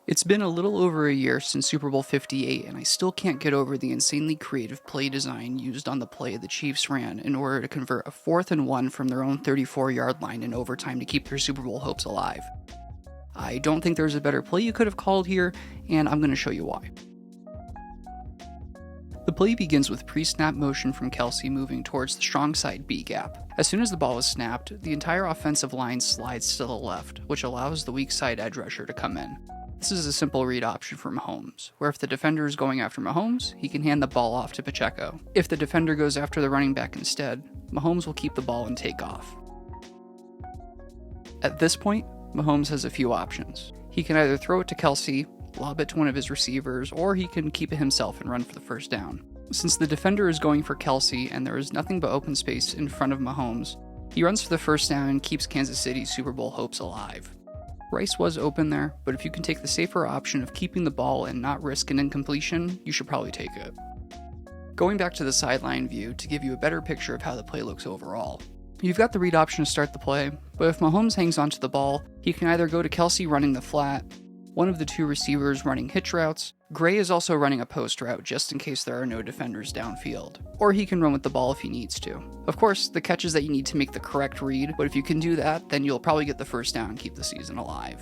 It's been a little over a year since Super Bowl 58, and I still can't get over the insanely creative play design used on the play the Chiefs ran in order to convert a 4th and 1 from their own 34-yard line in overtime to keep their Super Bowl hopes alive. I don't think there's a better play you could have called here, and I'm going to show you why. The play begins with pre-snap motion from Kelce moving towards the strong side B gap. As soon as the ball is snapped, the entire offensive line slides to the left, which allows the weak side edge rusher to come in. This is a simple read option for Mahomes, where if the defender is going after Mahomes, he can hand the ball off to Pacheco. If the defender goes after the running back instead, Mahomes will keep the ball and take off. At this point, Mahomes has a few options. He can either throw it to Kelce, lob it to one of his receivers, or he can keep it himself and run for the first down. Since the defender is going for Kelce and there is nothing but open space in front of Mahomes, he runs for the first down and keeps Kansas City's Super Bowl hopes alive. Rice was open there, but if you can take the safer option of keeping the ball and not risk an incompletion, you should probably take it. Going back to the sideline view to give you a better picture of how the play looks overall. You've got the read option to start the play, but if Mahomes hangs onto the ball, he can either go to Kelce running the flat, one of the two receivers running hitch routes. Gray is also running a post route just in case there are no defenders downfield. Or he can run with the ball if he needs to. Of course, the catch is that you need to make the correct read, but if you can do that, then you'll probably get the first down and keep the season alive.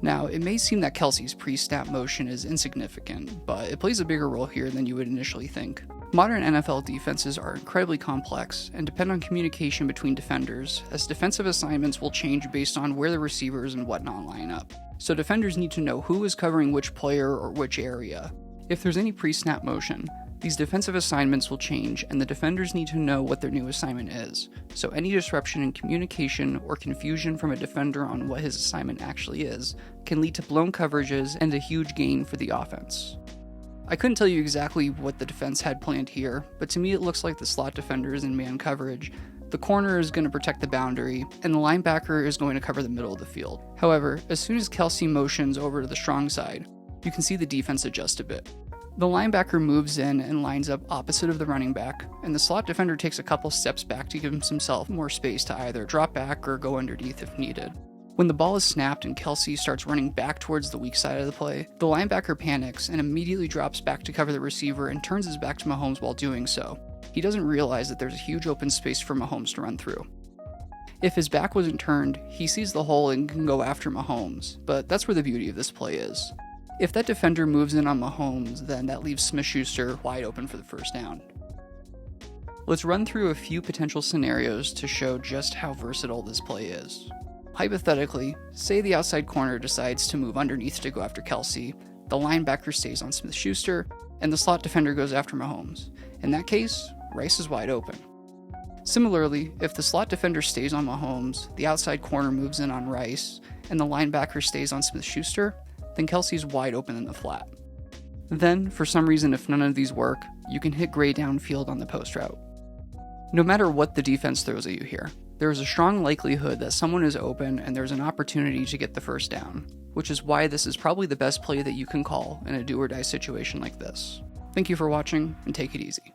Now, it may seem that Kelce's pre-snap motion is insignificant, but it plays a bigger role here than you would initially think. Modern NFL defenses are incredibly complex and depend on communication between defenders, as defensive assignments will change based on where the receivers and whatnot line up. So defenders need to know who is covering which player or which area. If there's any pre-snap motion, these defensive assignments will change and the defenders need to know what their new assignment is. So any disruption in communication or confusion from a defender on what his assignment actually is can lead to blown coverages and a huge gain for the offense. I couldn't tell you exactly what the defense had planned here, but to me it looks like the slot defender is in man coverage, the corner is going to protect the boundary, and the linebacker is going to cover the middle of the field. However, as soon as Kelce motions over to the strong side, you can see the defense adjust a bit. The linebacker moves in and lines up opposite of the running back, and the slot defender takes a couple steps back to give himself more space to either drop back or go underneath if needed. When the ball is snapped and Kelce starts running back towards the weak side of the play, the linebacker panics and immediately drops back to cover the receiver and turns his back to Mahomes while doing so. He doesn't realize that there's a huge open space for Mahomes to run through. If his back wasn't turned, he sees the hole and can go after Mahomes, but that's where the beauty of this play is. If that defender moves in on Mahomes, then that leaves Smith-Schuster wide open for the first down. Let's run through a few potential scenarios to show just how versatile this play is. Hypothetically, say the outside corner decides to move underneath to go after Kelce, the linebacker stays on Smith-Schuster, and the slot defender goes after Mahomes. In that case, Rice is wide open. Similarly, if the slot defender stays on Mahomes, the outside corner moves in on Rice, and the linebacker stays on Smith-Schuster, then Kelce's wide open in the flat. Then, for some reason, if none of these work, you can hit Gray downfield on the post route. No matter what the defense throws at you here, there is a strong likelihood that someone is open and there's an opportunity to get the first down, which is why this is probably the best play that you can call in a do-or-die situation like this. Thank you for watching, and take it easy.